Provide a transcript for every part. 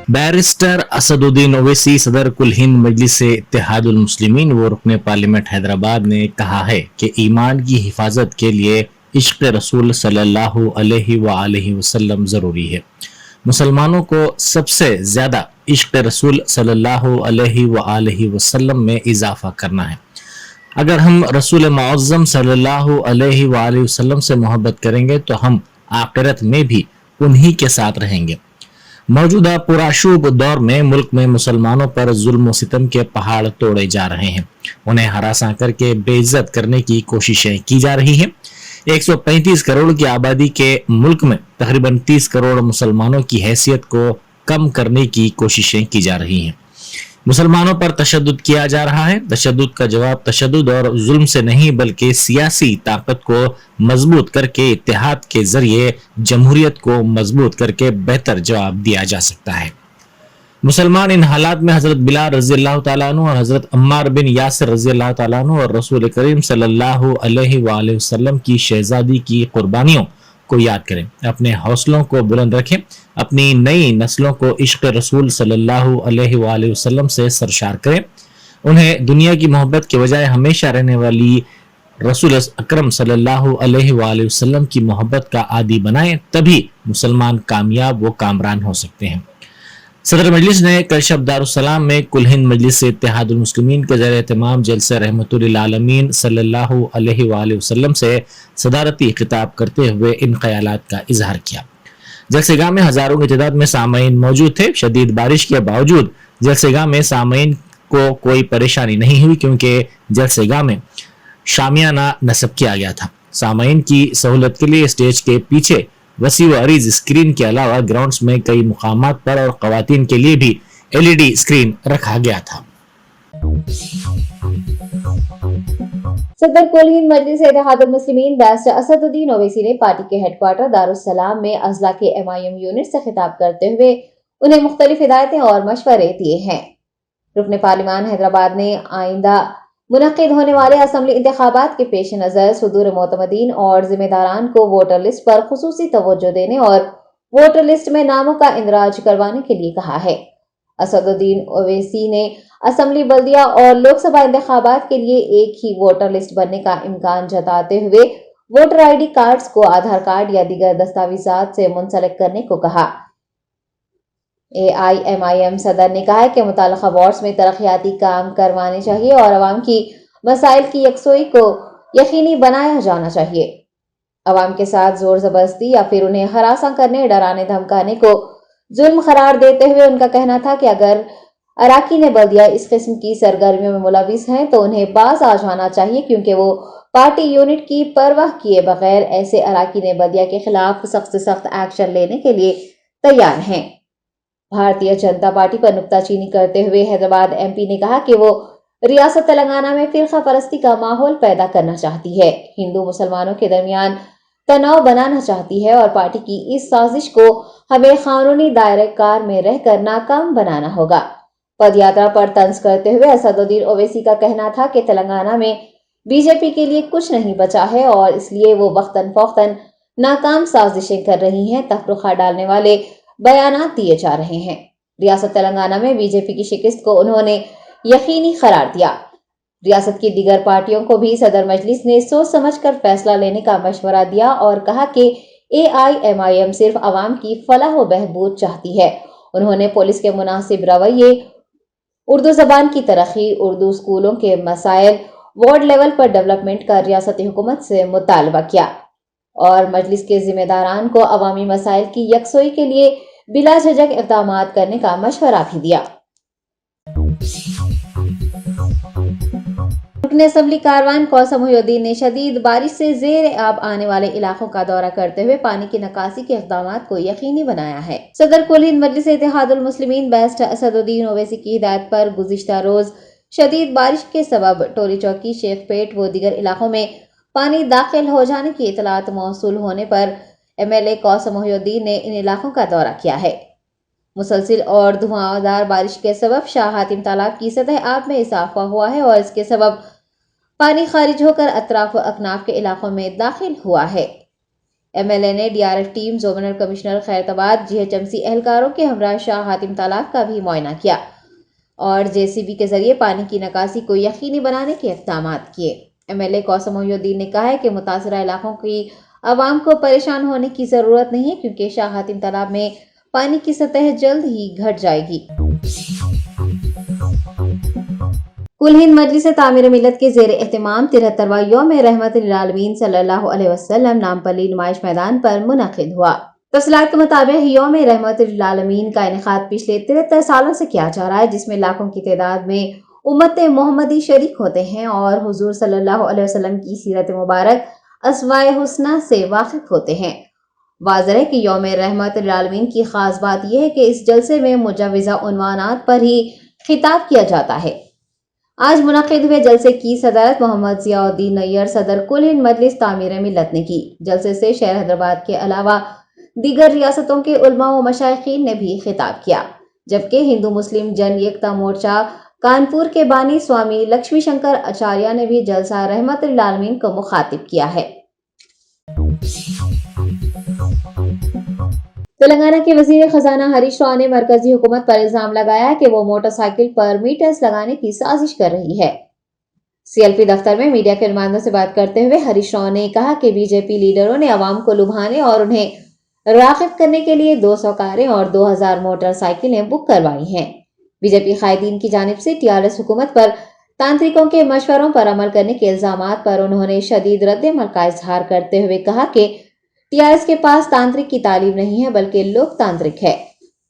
Barrister Asaduddin Owaisi सदर कुल हिंद मजलिस इत्तेहादुल मुस्लिमीन व रुकन पार्लियामेंट हैदराबाद ने कहा है कि ईमान की हिफाजत के लिए इश्क रसूल सल्लल्लाहु अलैहि वसल्लम ज़रूरी है। मुसलमानों को सबसे ज़्यादा इश्क रसूल सल्लल्लाहु अलैहि वसल्लम में इजाफा करना है। अगर हम रसूल मुअज़्ज़म सल्लल्लाहु अलैहि वसल्लम से मोहब्बत करेंगे तो हम आखिरत में भी उन्हीं के साथ रहेंगे। मौजूदा पुराशूब दौर में मुल्क में मुसलमानों पर जुल्म सितम के पहाड़ तोड़े जा रहे हैं। उन्हें हरासा करके बेइज्जत करने की कोशिशें की जा रही हैं। 135 करोड़ की आबादी के मुल्क में तकरीबन 30 करोड़ मुसलमानों की हैसियत को कम करने की कोशिशें की जा रही हैं। मुसलमानों पर तशद्दुद किया जा रहा है। तशद्दुद का जवाब तशद्दुद और जुल्म से नहीं बल्कि सियासी ताकत को मजबूत करके इत्तेहाद के जरिए जमहूरियत को मजबूत करके बेहतर जवाब दिया जा सकता है। मुसलमान इन हालात में हजरत बिलाल रजी अल्लाह तआला अन्हु और हजरत अम्मार बिन यासिर रजी अल्लाह तआला अन्हु और रसूल करीम सल्लल्लाहु अलैहि वसल्लम की शहजादी की कुर्बानियों को याद करें, अपने हौसलों को बुलंद रखें, अपनी नई नस्लों को इश्क रसूल सल्लल्लाहु अलैहि वसल्लम से सरशार करें, उन्हें दुनिया की मोहब्बत के बजाय हमेशा रहने वाली रसूल अकरम सल्लल्लाहु अलैहि वसल्लम की मोहब्बत का आदी बनाएं, तभी मुसलमान कामयाब व कामरान हो सकते हैं। सदर मजलिस ने कल शब दारुस्सलाम में कुल हिंद मजलिस इत्तेहादुल मुस्लिमीन के ज़रिए एहतमाम जलसे रहमतुल लिल आलमीन सल्लल्लाहु अलैहि वसल्लम से सदारती खिताब करते हुए इन ख्यालात का इजहार किया। जलसेगाह में हजारों की तादाद में सामईन मौजूद थे। शदीद बारिश के बावजूद जलसेगाह में सामईन को कोई परेशानी नहीं हुई क्योंकि जलसेगाह में शामियाना नस्ब किया गया था। सामईन की सहूलत के लिए स्टेज के पीछे वसी व अरीज स्क्रीन के अलावा ग्राउंड्स में कई मुकामात पर और खवातीन के लिए भी LED स्क्रीन रखा गया था। सदर कुल हिंद मजलिस इत्तेहादुल मुस्लिमीन बैरिस्टर असदुद्दीन ओवैसी ने पार्टी के हेडक्वार्टर दारुस्सलाम में अज़ला के MIM यूनिट से खिताब करते हुए उन्हें मुख्तलिफ हिदायतें और मशवरे दिए हैं। रुकन पार्लियामेंट हैदराबाद ने आइंदा मुनक्किद होने वाले असम्बली इंतखाबात के पेश नज़र सुदूर मोतमदीन और जिम्मेदारान को वोटर लिस्ट पर खुसूसी तवज्जो देने और वोटर लिस्ट में नामों का इंदराज करवाने के लिए कहा है। असदुद्दीन ओवैसी ने असम्बली, बल्दिया और लोकसभा इंतखाबात के लिए एक ही वोटर लिस्ट बनने का इम्कान जताते हुए वोटर ID कार्ड्स को आधार कार्ड या दीगर दस्तावेजात से मुंसलिक करने को कहा। AIMIM सदर ने कहा है कि मुताल्लिका वार्ड्स में तरक्याती काम करवाने चाहिए और अवाम की मसाइल की यकसोई को यकीनी बनाया जाना चाहिए। अवाम के साथ जोर जबरदस्ती या फिर उन्हें हरासा करने, डराने धमकाने को जुल्म करार देते हुए उनका कहना था कि अगर अराकीन बल्दिया इस किस्म की सरगर्मियों में मुलविस हैं तो उन्हें बाज आ जाना चाहिए क्योंकि वो पार्टी यूनिट की परवाह किए बगैर ऐसे अराकीन बल्दिया के खिलाफ सख्त से सख्त एक्शन लेने के लिए तैयार हैं। भारतीय जनता पार्टी पर नुक्ताचीनी करते हुए हैदराबाद MP ने कहा कि वो रियासत तेलंगाना में फिरका परस्ती का माहौल पैदा करना चाहती है, हिंदू मुसलमानों के दरमियान तनाव बनाना चाहती है और पार्टी की इस साजिश को हमें कानूनी दायरे कार में रहकर नाकाम बनाना होगा। पदयात्रा पर तंज करते हुए असदुद्दीन ओवैसी का कहना था कि तेलंगाना में BJP के लिए कुछ नहीं बचा है और इसलिए वो वक्तन फौक्तन नाकाम साजिशें कर रही हैं, तफरुखा डालने वाले बयानात दिए जा रहे हैं। रियासत तेलंगाना में BJP की शिकस्त को उन्होंने यकीनी करार दिया। रियासत की दीगर पार्टियों को भी सदर मजलिस ने सोच समझकर फैसला लेने का मशवरा दिया और कहा कि AIMIM सिर्फ अवाम की फलाह व बहबूद चाहती है। उन्होंने पुलिस के मुनासिब रवैये, उर्दू जबान की तरक्की, उर्दू स्कूलों के मसाइल, वार्ड लेवल पर डेवलपमेंट का रियासती हुकूमत से मुतालबा किया और मजलिस के जिम्मेदारान को अवामी मसाइल की यकसोई के लिए बिला झिझक इक़दामात करने का मशवरा भी दिया। रुकन असम्बली कारवान कौसम मोहिउद्दीन ने शदीद बारिश से ज़ेर आब आने वाले इलाकों का दौरा करते हुए पानी की निकासी के इक़दामात को यकीनी बनाया है। सदर कुल हिंद मजलिस इत्तेहादुल मुस्लिमीन बैरिस्टर असदुद्दीन ओवैसी की हिदायत पर गुज़िश्ता रोज शदीद बारिश के सबब टोली चौकी, शेखपेट व दीगर इलाकों में पानी दाखिल हो जाने की इतलात मौसूल होने पर MLA कौसम मोहिउद्दीन ने इन इलाकों का दौरा किया है। मुसलसिल और धुआंधार बारिश के सबब शाह हातिम तालाब की सतह आब में इजाफा हुआ है और इसके सबब पानी खारिज होकर अतराफ व अकनाफ के इलाकों में दाखिल हुआ है। MLA نے DRF team zonal commissioner Khairatabad GHMC اہلکاروں کے ہمراہ شاہ حاتم تالاب کا بھی معائنہ کیا اور JCB کے ذریعے پانی کی نکاسی کو یقینی بنانے کے اقدامات کیے۔ MLA کوثر محی الدین نے کہا ہے کہ متاثرہ علاقوں کی عوام کو پریشان ہونے کی ضرورت نہیں ہے کیونکہ شاہ حاتم تالاب میں پانی کی سطح جلد ہی گھٹ جائے گی۔ کل ہند مجلس تعمیر ملت کے زیر اہتمام 73واں یوم رحمت للعالمین صلی اللہ علیہ وسلم نامپلی نمائش میدان پر منعقد ہوا۔ تفصیلات کے مطابق یوم رحمت للعالمین کا انعقاد پچھلے 73 سالوں سے کیا جا رہا ہے، جس میں لاکھوں کی تعداد میں امت محمدی شریک ہوتے ہیں اور حضور صلی اللہ علیہ وسلم کی سیرت مبارک اسماء حسنہ سے واقف ہوتے ہیں۔ واضح ہے کہ یوم رحمت للعالمین کی خاص بات یہ ہے کہ اس جلسے میں مجوزہ عنوانات پر ہی خطاب کیا جاتا ہے۔ آج منعقد ہوئے جلسے کی صدارت محمد ضیاء الدین نیّر صدر کل ہند مجلس تعمیر ملت نے کی۔ جلسے سے شہر حیدرآباد کے علاوہ دیگر ریاستوں کے علماء و مشائخین نے بھی خطاب کیا، جبکہ ہندو مسلم جن یکتا مورچہ کانپور کے بانی سوامی لکشمی شنکر آچاریہ نے بھی جلسہ رحمت للعالمین کو مخاطب کیا ہے۔ تلنگانہ کے وزیر خزانہ ہریش راؤ نے مرکزی حکومت پر الزام لگایا کہ وہ موٹر سائیکل پر میٹرز لگانے کی سازش کر رہی ہے۔ CLP دفتر میں میڈیا کے نمائندوں سے بات کرتے ہوئے ہریش راؤ نے کہا کہ BJP لیڈروں نے عوام کو لبھانے اور انہیں راغب کرنے کے لیے 200 کاریں اور 2000 موٹر سائیکلیں بک کروائی ہیں۔ BJP قائدین کی جانب سے TRS حکومت پر تانترکوں کے مشوروں پر عمل کرنے کے الزامات پر انہوں نے شدید رد عمل کا اظہار کرتے ہوئے کہا کہ TRS کے پاس تانترک کی تعلیم نہیں ہے بلکہ لوک تانترک ہے۔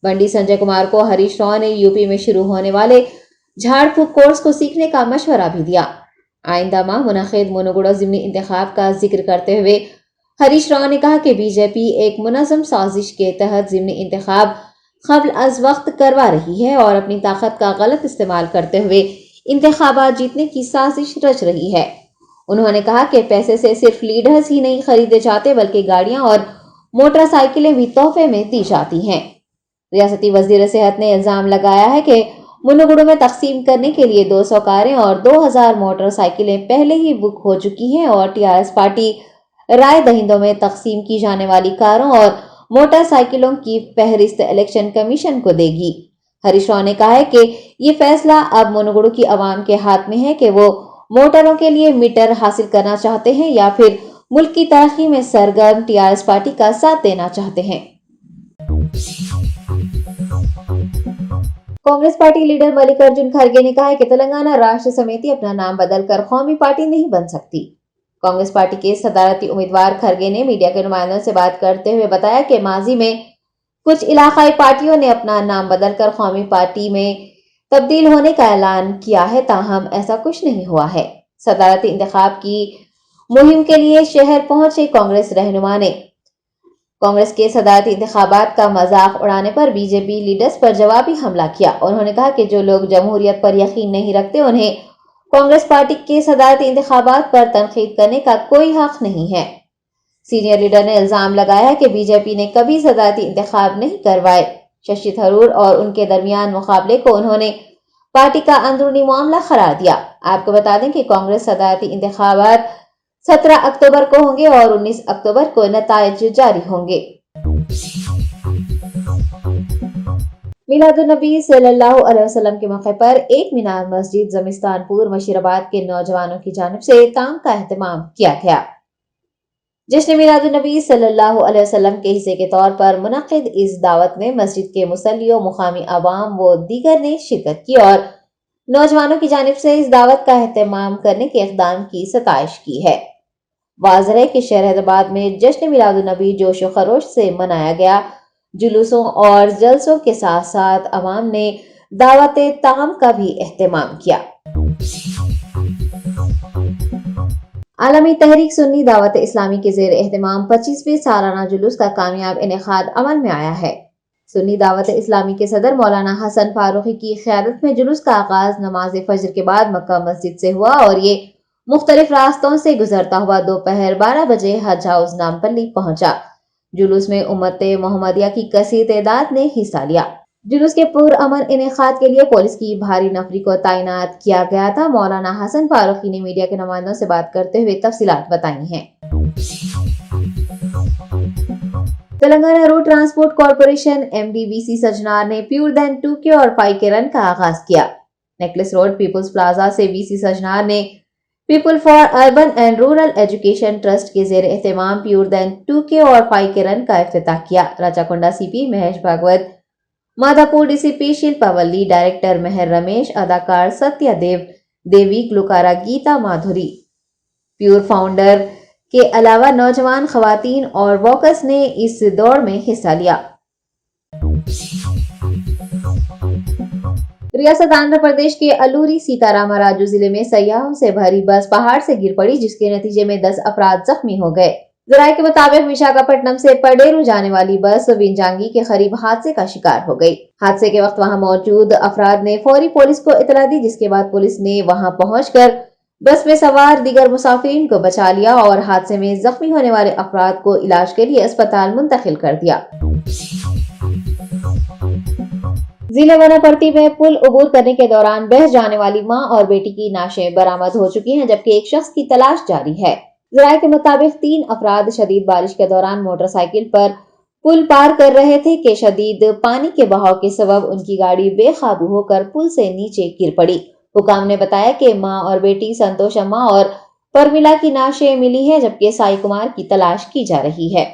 بنڈی سنجے کمار کو ہریش راؤ نے UP میں شروع ہونے والے جھاڑ پھونک کورس کو سیکھنے کا مشورہ بھی دیا۔ آئندہ ماہ منعقد منوگڑو ضمنی انتخاب کا ذکر کرتے ہوئے ہریش راؤ نے کہا کہ BJP ایک منظم سازش کے تحت ضمنی انتخاب قبل از وقت کروا رہی ہے اور اپنی طاقت کا غلط استعمال کرتے ہوئے انتخابات جیتنے کی سازش رچ رہی ہے۔ انہوں نے کہا کہ پیسے سے صرف لیڈرز ہی نہیں خریدے جاتے بلکہ گاڑیاں اور موٹر سائیکلیں بھی تحفے میں دی جاتی ہیں۔ ریاستی وزیر صحت نے الزام لگایا ہے کہ منوگڑو میں تقسیم کرنے کے لیے 200 کاریں اور 2000 موٹر سائیکلیں پہلے ہی بک ہو چکی ہیں اور TRS پارٹی رائے دہندوں میں تقسیم کی جانے والی کاروں اور موٹر سائیکلوں کی فہرست الیکشن کمیشن کو دے گی۔ ہریش راؤ نے کہا ہے کہ یہ فیصلہ اب منوگڑو کی عوام کے ہاتھ میں ہے کہ وہ موٹروں کے لیے میٹر حاصل کرنا چاہتے ہیں یا پھر ملک کی ترقی میں سرگرم TRS پارٹی کا ساتھ دینا چاہتے ہیں۔ کانگریس پارٹی لیڈر ملک ارجن کھرگے نے کہا ہے کہ تلنگانہ راشٹر سمیتی اپنا نام بدل کر قومی پارٹی نہیں بن سکتی۔ کانگریس پارٹی کے صدارتی امیدوار کھرگے نے میڈیا کے نمائندوں سے بات کرتے ہوئے بتایا کہ ماضی میں کچھ علاقائی پارٹیوں نے اپنا نام بدل کر قومی پارٹی میں تبدیل ہونے کا اعلان کیا ہے، تاہم ایسا کچھ نہیں ہوا ہے۔ صدارتی انتخاب کی مہم کے لیے شہر پہنچے کانگریس رہنما نے کانگریس کے صدارتی انتخابات کا مذاق اڑانے پر BJP لیڈرز پر جوابی حملہ کیا۔ انہوں نے کہا کہ جو لوگ جمہوریت پر یقین نہیں رکھتے انہیں کانگریس پارٹی کے صدارتی انتخابات پر تنقید کرنے کا کوئی حق نہیں ہے۔ سینئر لیڈر نے الزام لگایا کہ BJP نے کبھی صدارتی انتخاب نہیں کروائے۔ ششی تھرور اور ان کے درمیان مقابلے کو انہوں نے پارٹی کا اندرونی معاملہ قرار دیا۔ آپ کو بتا دیں کہ کانگریس صدارتی انتخابات 17 اکتوبر کو ہوں گے اور 19 اکتوبر کو نتائج جاری ہوں گے۔ میلاد النبی صلی اللہ علیہ وسلم کے موقع پر ایک مینار مسجد زمستان پور مشیرآباد کے نوجوانوں کی جانب سے تام کا اہتمام کیا گیا۔ جشن میلاد النبی صلی اللہ علیہ وسلم کے حصے کے طور پر منعقد اس دعوت میں مسجد کے مصلیوں، مقامی عوام و دیگر نے شرکت کی اور نوجوانوں کی جانب سے اس دعوت کا اہتمام کرنے کے اقدام کی ستائش کی ہے۔ واضح ہے کہ شہر حیدرآباد میں جشن میلاد النبی جوش و خروش سے منایا گیا۔ جلوسوں اور جلسوں کے ساتھ ساتھ عوام نے دعوت تام کا بھی اہتمام کیا۔ عالمی تحریک سنی دعوت اسلامی کے زیر اہتمام 25ویں سالانہ جلوس کا کامیاب انعقاد عمل میں آیا ہے۔ سنی دعوت اسلامی کے صدر مولانا حسن فاروقی کی قیادت میں جلوس کا آغاز نماز فجر کے بعد مکہ مسجد سے ہوا اور یہ مختلف راستوں سے گزرتا ہوا دوپہر 12 بجے حج ہاؤس نامپلی پہنچا۔ جلوس میں امت محمدیہ کی کثیر تعداد نے حصہ لیا۔ جلوس کے پرامن انعقاد کے لیے پولیس کی بھاری نفری کو تعینات کیا گیا تھا۔ مولانا حسن فاروقی نے میڈیا کے نمائندوں سے بات کرتے ہوئے تفصیلات بتائی ہیں۔ Telangana road transport corporation MDVC Sajjanar ने प्योर देन 2K और 5K रन का आगाज किया। नेकलेस रोड पीपुल्स प्लाजा से VC सजनार ने people for urban and rural education trust के जेर एहतमाम प्योर देन 2K और 5K रन का इफ्तिताह किया। राचाकोंडा CP महेश भागवत, माधापुर DCP शिल्पा वल्ली, डायरेक्टर मेहर रमेश, अदाकार सत्या देवी, ग्लुकारा गीता माधुरी, प्योर फाउंडर के अलावा नौजवान खवातीन और वॉकर्स ने इस दौड़ में हिस्सा लिया। रियासत आंध्र प्रदेश के अलूरी सीतारामराजू जिले में सयाहों से भरी बस पहाड़ से गिर पड़ी, जिसके नतीजे में 10 अफराद जख्मी हो गए। जराये के मुताबिक विशाखापट्टनम से पडेरू जाने वाली बस विंजांगी के करीब हादसे का शिकार हो गई। हादसे के वक्त वहां मौजूद अफराद ने फौरी पुलिस को इतला दी, जिसके बाद पुलिस ने वहां पहुंचकर बस में सवार दीगर मुसाफिरीन को बचा लिया और हादसे में जख्मी होने वाले अफराद को इलाज के लिए अस्पताल मुंतकिल कर दिया। जिले वनापर्ती में पुल अबूर करने के दौरान बह जाने वाली मां और बेटी की नाशें बरामद हो चुकी हैं, जबकि एक शख्स की तलाश जारी है। जराये के मुताबिक 3 अफराद शदीद बारिश के दौरान मोटरसाइकिल पर पुल पार कर रहे थे कि शदीद पानी के बहाव के सबब उनकी गाड़ी बेकाबू होकर पुल से नीचे गिर पड़ी। हुकाम ने बताया कि मां और बेटी संतोष अम्मा और परमिला की नाशें मिली हैं, जबकि साई कुमार की तलाश की जा रही है।